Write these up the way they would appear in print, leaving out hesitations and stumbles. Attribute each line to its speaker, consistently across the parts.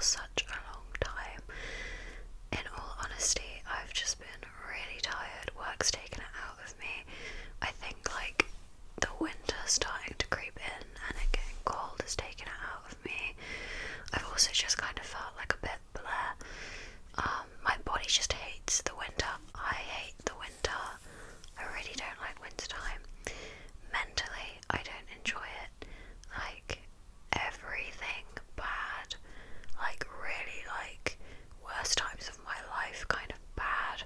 Speaker 1: such a long time. In all honesty, I've just been really tired. Work's taken it out of me. I think like the winter starting to creep in and it getting cold has taken it out of me. I've also just kind of felt like a bit bleh. My body just hates the winter. I hate the winter. I really don't like winter time. Mentally, I don't enjoy it. Like, everything bad, like really like worst times of my life kind of bad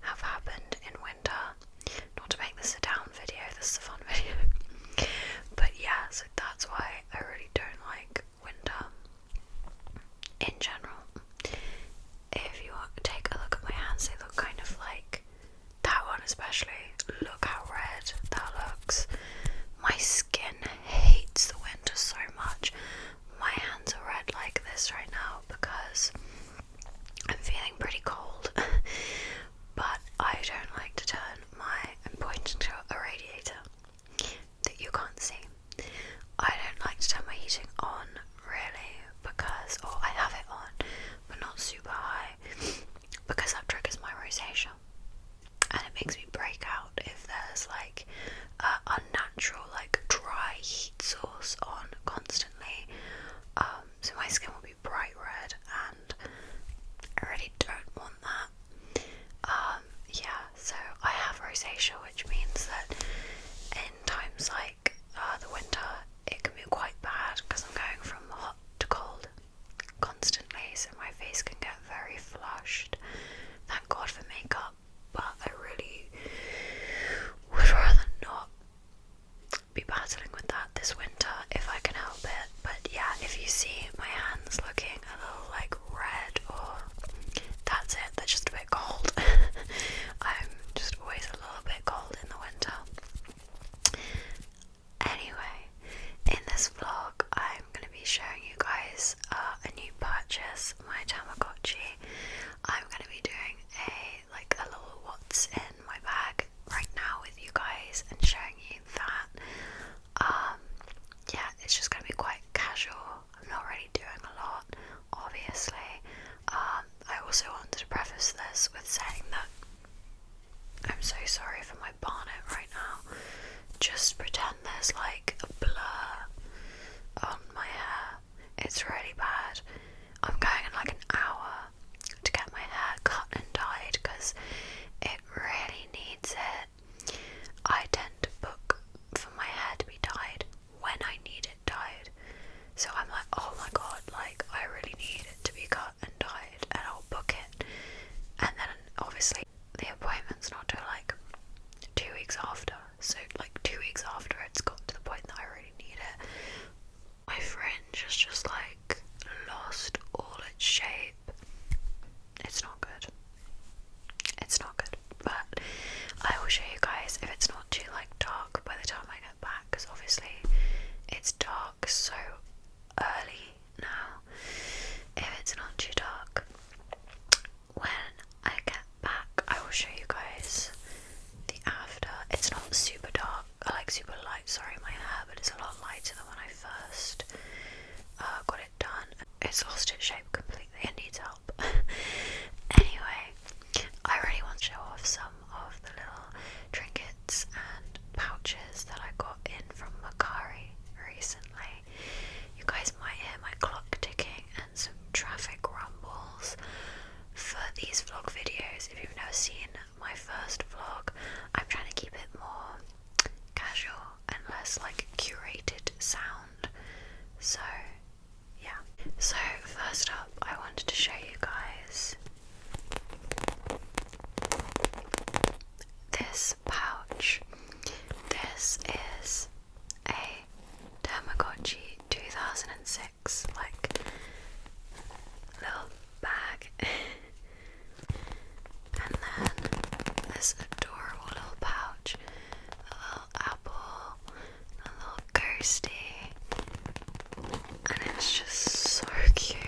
Speaker 1: have happened in winter. Not to make this a down video, this is a fun video. But yeah, so that's why I really don't like winter in general. If you want to take a look at my hands, they look kind of like that one especially. Look how red that looks. My skin hates the winter so much. My hands are red like this right now because I'm feeling pretty cold. But I don't like to turn I'm pointing to a radiator that you can't see. I don't like to turn my heating on really because, or I have it on but not super high, because that triggers my rosacea and it makes me break out if there's like unnatural like dry heat source on constantly. So my skin will be bright red and I really don't want that. Yeah, so I have rosacea, which means that in times like the winter it can be quite bad because I'm going from hot to cold constantly, so my face can get very flushed. Thank God for makeup, but I really would rather not be battling with that this winter if I can help it. But yeah, if you see my hands looking a little like red, or that's it, they're just a bit cold. I'm just always a little bit cold in the winter. Anyway, in this vlog I'm going to be showing you guys a new purchase, my Tamagotchi. I'm going to be doing a little what's in my bag right now with you guys and showing you that. Yeah, it's just going to be quite casual. I'm not really doing a lot, obviously. I also wanted to preface this with saying that I'm so sorry for my bonnet right now. Just pretend there's like a blur on my hair. It's really bad. I'm going in like an hour to get my hair cut and dyed because it really needs it. I tend to book for my hair to be dyed when I need it dyed. So I'm like, oh my god, like I really need it to be cut and dyed, and I'll book it. And then obviously the appointment's not till like 2 weeks after. So like 2 weeks after it's got to the point that I really need it. My fringe has just like lost all its shape. It's not good. It's not good. But I will show you guys if it's not too like dark by the time I get back, because obviously it's dark so early now. If it's not too dark, when I get back I will show you guys the after. It's not super dark, like super light, sorry, my hair, but it's a lot lighter than when I first got it done. It's lost its shape completely, it needs help. Anyway, I really want to show off some of the little trinkets and pouches that I got in from Macari recently. You guys might hear my clock ticking and some traffic rumbles. For these vlog videos, if you've never seen my first vlog, I'm trying to keep it more casual and less like curated sound. So yeah. So first up, I wanted to show you guys this pouch. This is a Tamagotchi 2006 like little bag. And then this adorable little pouch, a little apple, a little ghosty, and it's just so cute.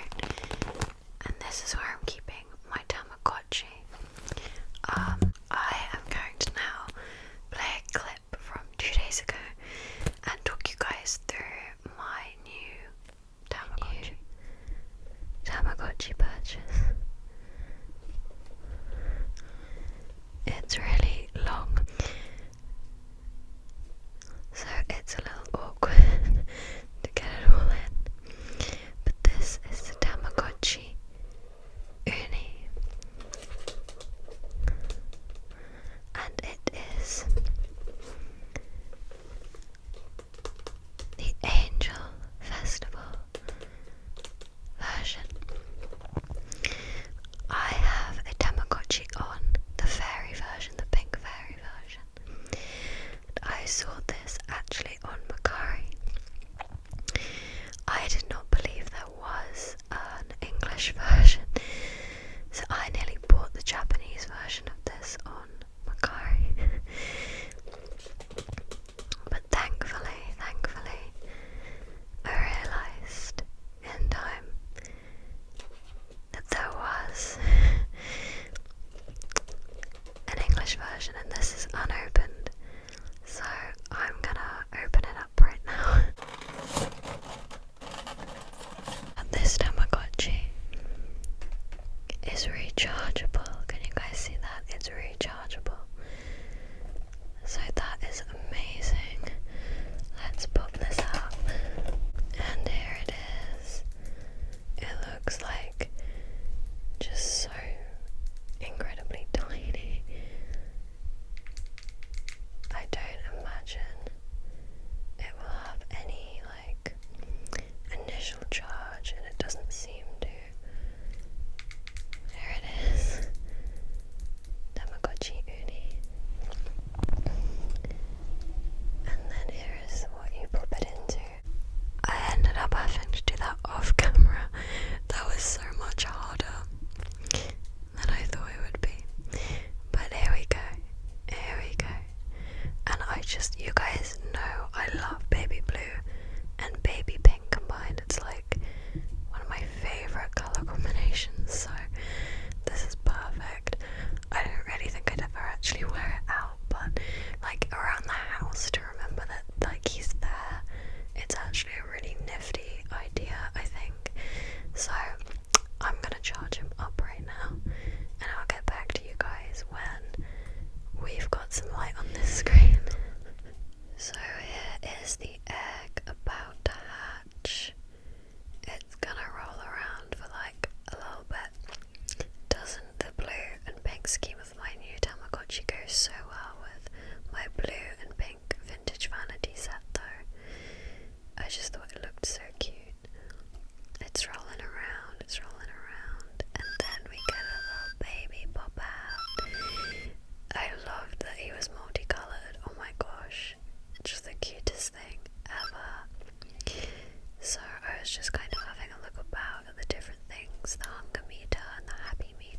Speaker 1: things, the hunger meter and the happy meter.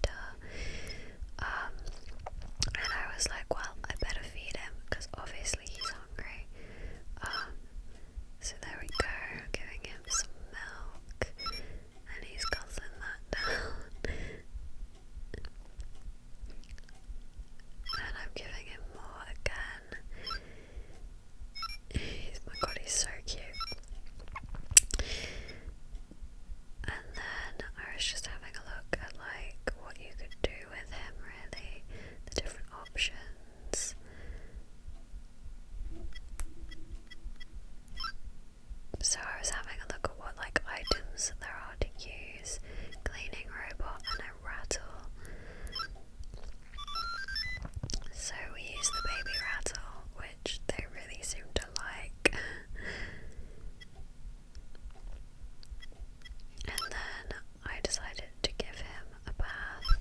Speaker 1: And I was like, well, I better feed him because obviously he's hungry. So there we go, giving him some milk, and he's guzzling that down. And I'm giving him more again. My god, he's so cute. And then I was just having a look at like what you could do with him, really, the different options. So I was having a look at what like items there are to use: cleaning robot and a rattle. So we use the baby rattle, which they really seem to like. And then I decided to give him a bath,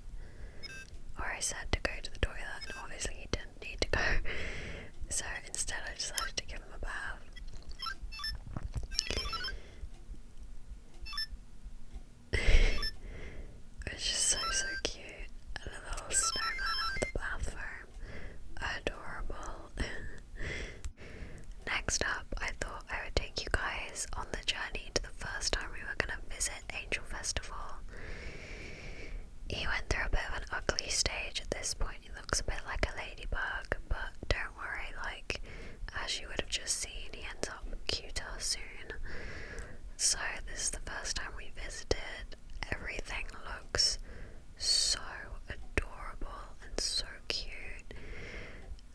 Speaker 1: or I said to go to the toilet, and obviously he didn't need to go. So instead I decided to give him a bath. It's just so cute. And a little snowman out of the bathroom. Adorable. Next up, I thought I would take you guys on the journey to the first time we were going to visit Angel Festival. He went through a bit of an ugly stage at this point. He looks a bit like a ladybug, but don't worry, like, as you would have just seen, he ends up cuter soon. So this is the first time we visited. Everything looks so adorable and so cute.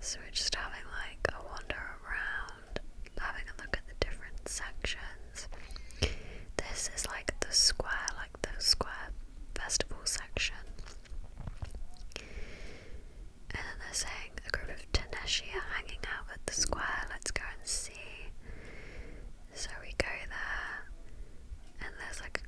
Speaker 1: So we're just having like a wander around, having a look at the different sections. This is like the square festival section. And then they're saying a group of Taneshi are hanging out at the square. Let's go and see. So we go there, and there's like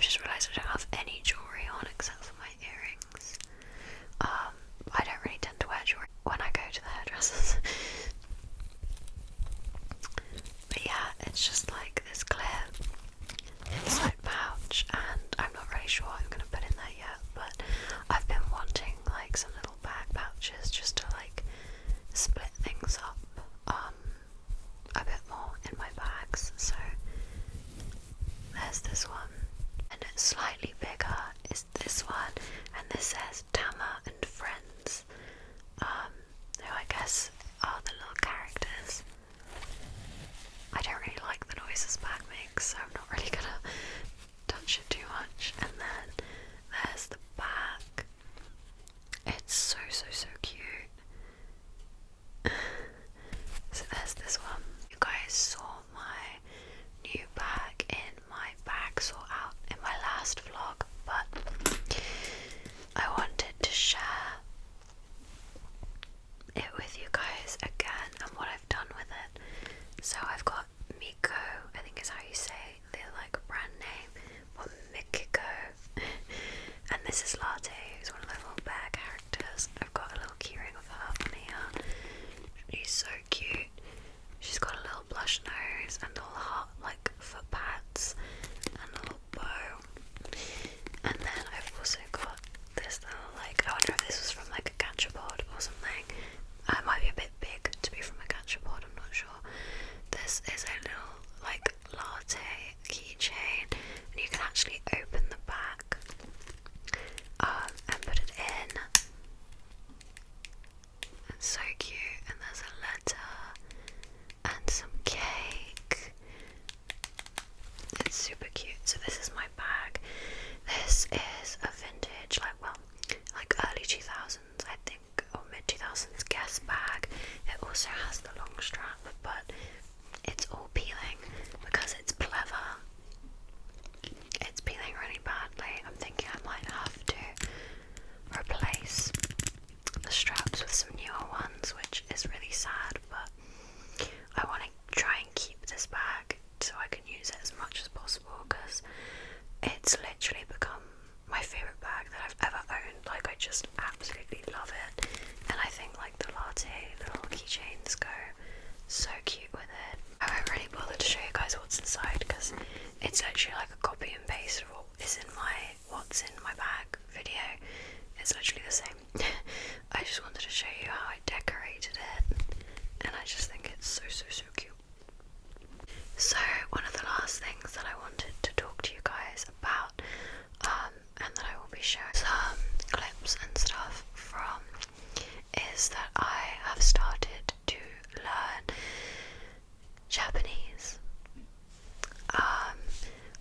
Speaker 1: I've just realised I don't have any jewellery on except for my earrings. I don't really tend to wear jewellery when I go to the hairdressers. But yeah, it's just like this clear inside pouch, and I'm not really sure what I'm going to put in there yet, but I've been wanting like some little bag pouches just to like split things up a bit more in my bags. So there's this one, and it's slightly bigger is this one, and this says Tama and Friends, who I guess are the little characters. I don't really like the noises bag makes, so I'm not really gonna touch it too much. And then there's the bag. It's so cute. So there's this one. You guys saw my new bag in my bag sort out in my last vlog, but I wanted to share it with you guys again and what I've done with it. So I've got Miko, I think is how you say the like brand name, or Mikiko, and this is Latte, who's one of the little bear characters. I've got a little keyring of her on here. She's so cute. She's got a little blush nose and little heart like foot pads and a little bow. And then I've also got this little like, I wonder if this was from like a gachapod or something. It might be a bit big to be from a gachapod, I'm not sure. This is a little like latte keychain, and you can actually open the back and put it in. It's so cute, and there's a letter and some cake. It's super cute. So this is my bag. This is a vintage, like early 2000s, I think, or mid 2000s Guess bag. It also has the long strap, but it's all peeling because it's pleather. It's peeling really badly. I'm thinking I might have to replace the straps with some newer ones, which is really sad, but I want to try and keep this bag so I can use it as much as possible, because it's literally become my favourite bag that I've ever owned. Like, I just absolutely love it, and I think like the latte little keychains go so cute with it. I won't really bother to show you guys what's inside, because it's literally like a copy and paste of what is in my what's in my bag video. It's literally the same. I just wanted to show you how I decorated it, and I just think it's so cute. So one of the last things that I wanted to talk to you guys about, and that I will be showing some clips and stuff from, is that I have started to learn Japanese.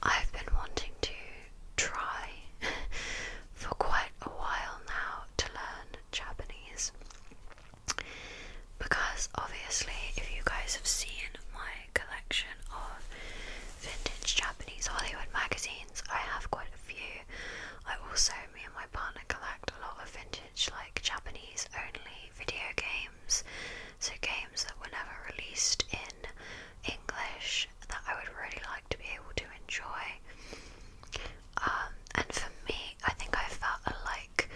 Speaker 1: I've been wanting to try for quite a while now to learn Japanese, because obviously if you guys have seen my collection of vintage Japanese Hollywood magazines, I have quite a few. I also, me and my partner, collect a lot of vintage like Japanese only video games, so games that were never released in English that I would really like to be able to enjoy. And for me, I think I felt like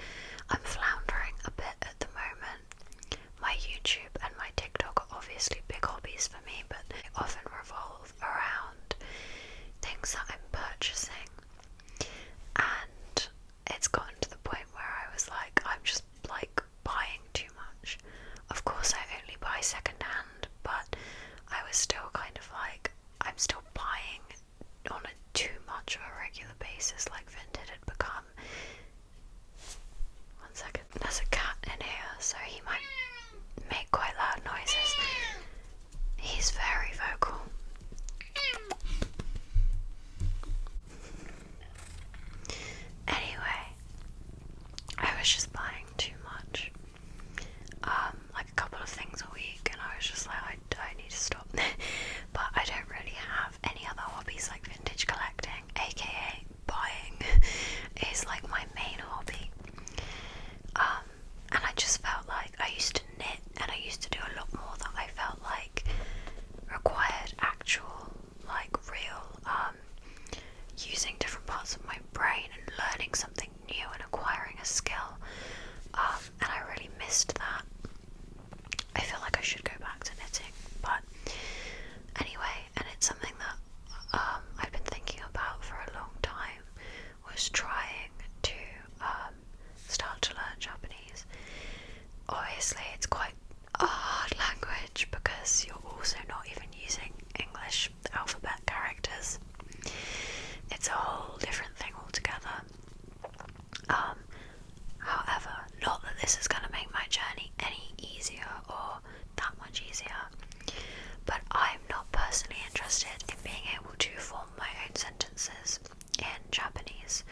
Speaker 1: I'm floundering a bit at the moment. My YouTube and my TikTok are obviously big hobbies for me, but they often revolve around things that I'm purchasing, and it's gotten to the point where I was like, I'm just like buying too much. Of course I only buy second hand, but I was still kind of like, I'm still buying on a too much of a regular basis, like vintage had become. One second, there's a cat in here, so he might make quite loud noises. He's very vocal. Anyway, I was just buying too much, like a couple of things a week, and I was just like, I need to stop. But I don't really have any other hobbies like vintage collecting, aka buying. parts of my brain and learning something new and acquiring a skill. And I really missed that. I feel like I should go back to knitting, but anyway, and it's something that I've been thinking about for a long time, was trying to start to learn Japanese. Obviously it's quite a hard language because you're also not even using English alphabet characters. It's a whole different thing altogether. However, not that this is going to make my journey any easier or that much easier, but I'm not personally interested in being able to form my own sentences in Japanese.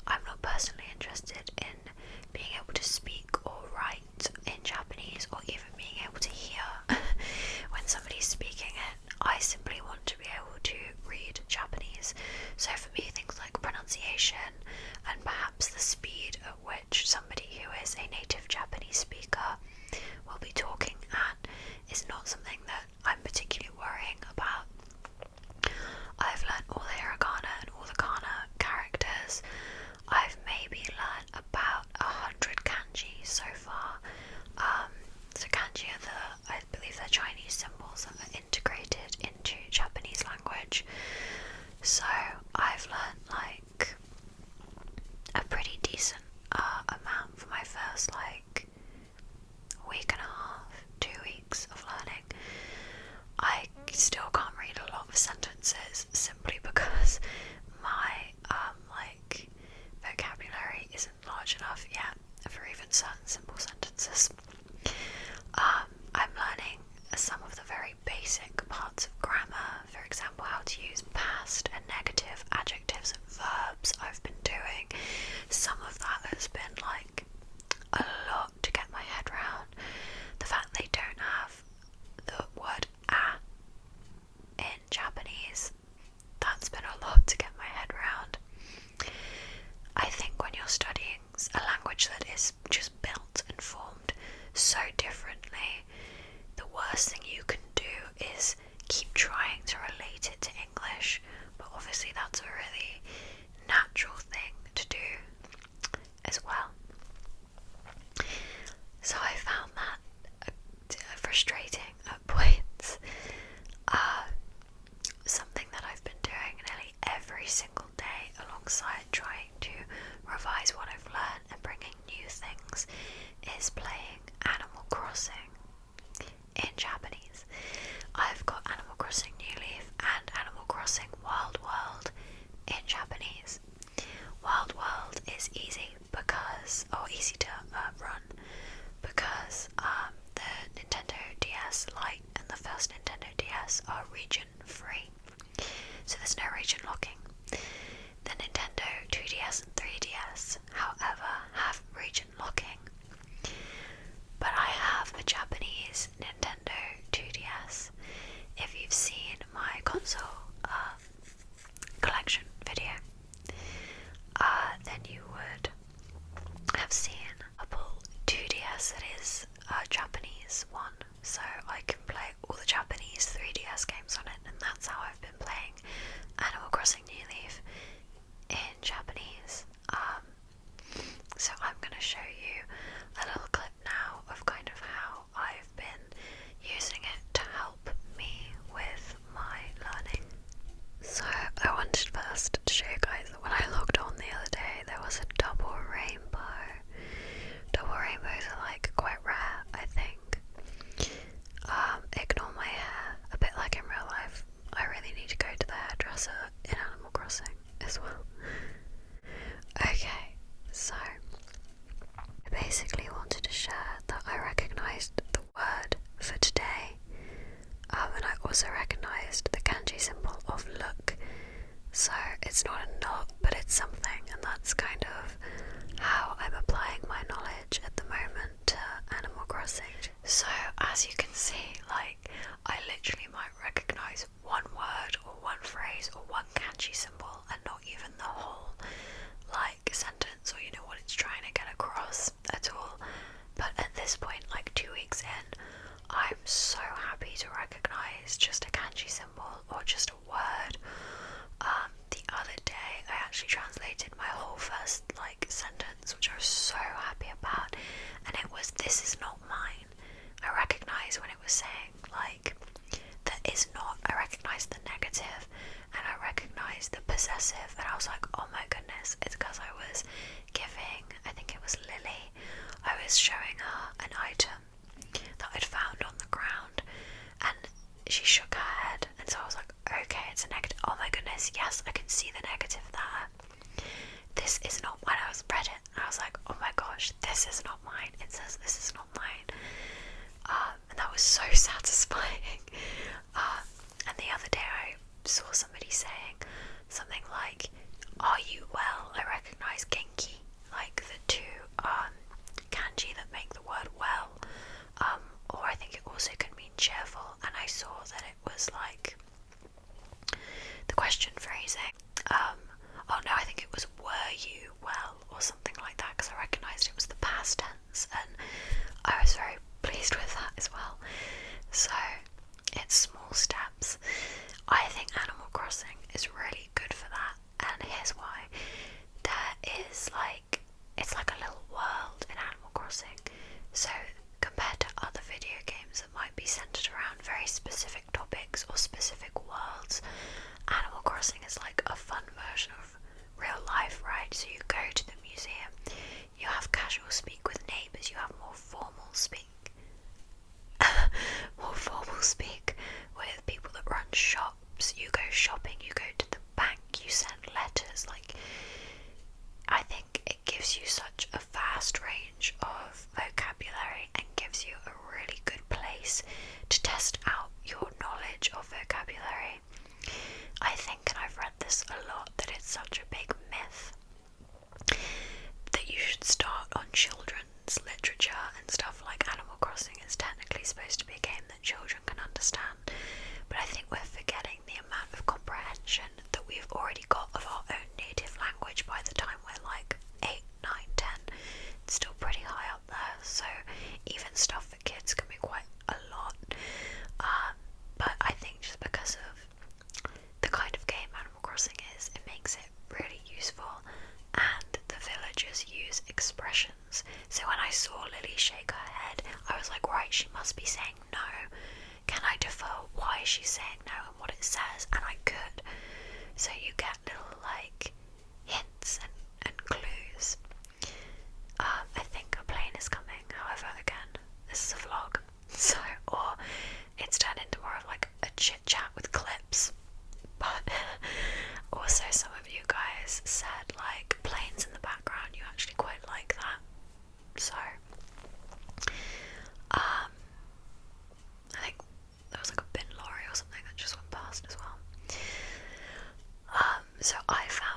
Speaker 1: I'm not personally interested in being able to speak or write in Japanese, or even being able to hear when somebody's speaking it. I simply want to be able to read Japanese. So for me, things like pronunciation and perhaps the speed at which somebody who is a native Japanese speaker will be talking at is not something that I'm particularly worrying about. I've learned all the hiragana and all the kana characters. I've maybe learned about 100 kanji so far. So kanji are I believe they're Chinese symbols that are integrated into Japanese language. So I've learned like a pretty decent amount for my first like week and a half, 2 weeks of learning. I still can't read a lot of sentences simply because my like vocabulary isn't large enough yet for even certain simple sentences. I'm learning some of the very basic parts of grammar, for example how to use past and negative adjectives and verbs. I've been doing some of that. Has been like a lot to get my head around. The fact they don't have the word a in Japanese, that's been a lot to get my head around. I think when you're studying a language that is just built and formed so differently, the worst thing you can do is keep trying to relate it to English, but obviously that's a really natural thing to do as well. So I found that frustrating at points. Something that I've been doing nearly every single day alongside trying to revise what I've learned and bringing new things is playing Animal Crossing in Japanese. I've got Animal Crossing New Leaf and Animal Crossing Wild World in Japanese. Wild World is easy to run because the Nintendo DS Lite and the first Nintendo DS are region free, so there's no region locking. The Nintendo 2DS and 3DS, however, have region locking, but I have a Japanese Nintendo 2DS. If you've seen my console collection video, then you would have seen a Apple 2DS that is a Japanese one, so I can play all the Japanese 3DS games on it, and that's how I've been playing Animal Crossing New Leaf in Japanese. So I'm going to show you a little clip now of kind of how I've been using it to help me with my learning. So I wanted first to show you guys that when I logged on the other day, there was a double rainbow. Double rainbows are like quite rare, I think. Ignore my hair, a bit like in real life. I really need to go to the hairdresser in Animal Crossing as well. Okay, so I basically wanted to share that I recognised the word for today, and I also recognised the kanji symbol of look. So it's not a knot, but it's something, and that's kind of how I'm applying my knowledge at the moment to Animal Crossing. So as you can see, like, I literally might recognise one word or one phrase or one kanji symbol and not even the whole like sentence, or you know what it's trying to get across at all. But at this point, like 2 weeks in, I'm so happy to recognise just a kanji symbol or just a word. The other day I actually actually translated my whole first like sentence, which I was so happy about, and it was, "This is not mine." I recognised when it was saying like that is not, I recognised the negative and I recognised the possessive, and I was like, oh my goodness, it's because I was giving, I think it was Lily, I was showing her an item that I'd found on the ground, and she shook her head, and so I was like, okay, it's a negative. Oh my goodness, yes, I can see the negative there. This is not mine. I was read it, and I was like, oh my gosh, this is not mine. It says this is not mine. And that was so satisfying. And the other day I saw somebody saying something like, "Are you well?" I recognise genki, like the two kanji that make the word well. Or I think it also can mean cheerful, and I saw that it was like the question phrasing. Oh no, I think it was "were you well?" or something like that, because I recognised it was the past tense, and I was very pleased with that as well. So it's small steps. I think Animal Crossing is really good for that, and here's why. There is like, it's like a little world in Animal Crossing. So compared to other video games that might be centered around very specific topics or specific worlds, Animal Crossing is like a fun version of real life, right? So you go to the museum, you have casual speak with neighbours, you have more formal speak with people that run shops, you go shopping, you go to the bank, you send letters. Like, I think it gives you such a vast range of vocabulary and gives you a really good place to test out your knowledge of vocabulary. I think, and I've read this a lot, that it's such a big myth that you should start on children's literature and stuff. Like, Animal Crossing is technically supposed to be a game that children can understand, but I think we're forgetting the amount of comprehension that we've already got of our own native language by the time we're like 8, 9, 10. It's still pretty high up there, so even stuff for kids can be quite a lot. But I think just because of the kind of game Animal Crossing is, it makes it really useful, and the villagers use expressions. So when I saw Lily shake her head, I was like, right, she must be saying no. Can I defer why she's saying no and what it says? And I could. So you get little like hints and clues. I think a plane is coming, however, again, this is a vlog, so, or it's turned into more of like a chit chat with clips. But also some of you guys said like planes in the background, you actually quite like that. So I think there was like a bin lorry or something that just went past as well. So I found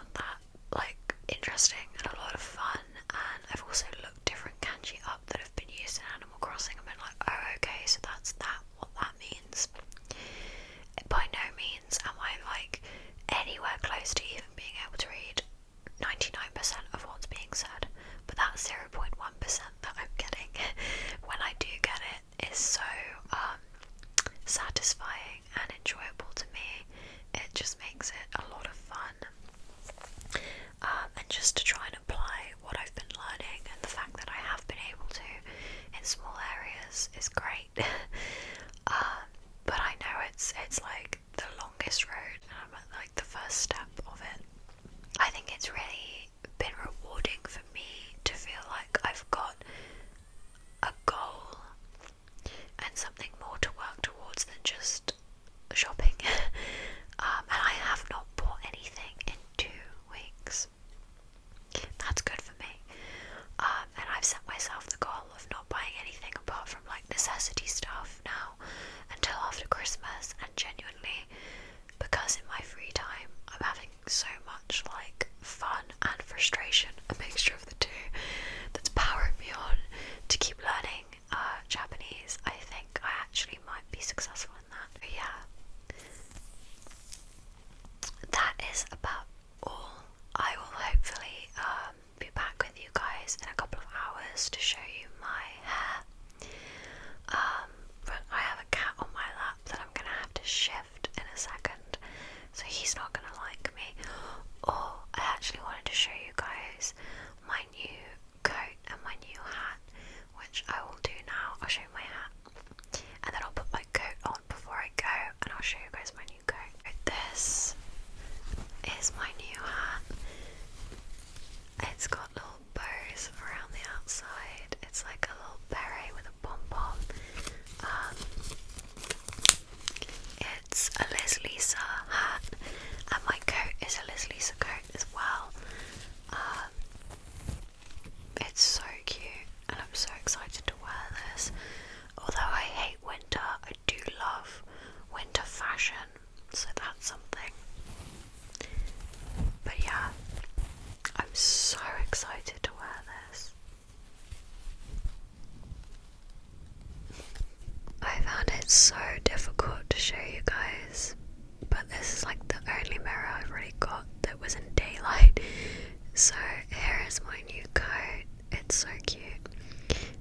Speaker 1: So here is my new coat. It's so cute.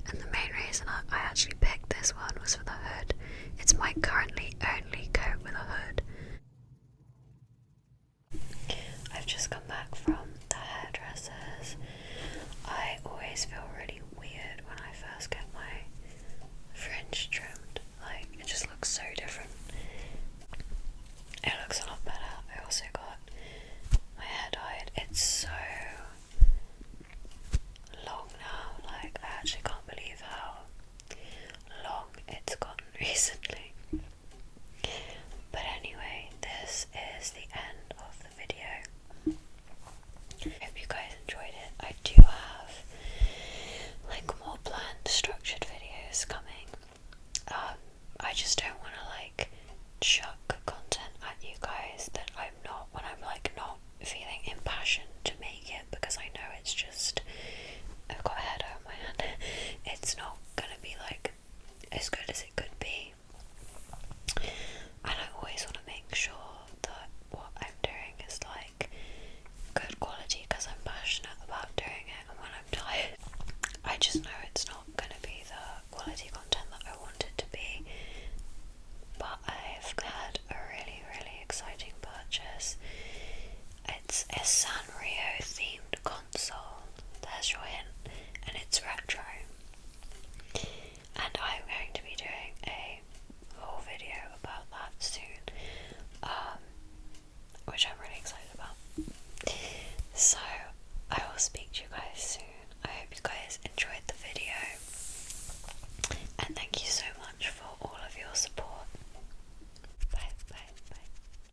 Speaker 1: And the main reason I actually picked this one was for the hood. It's my currently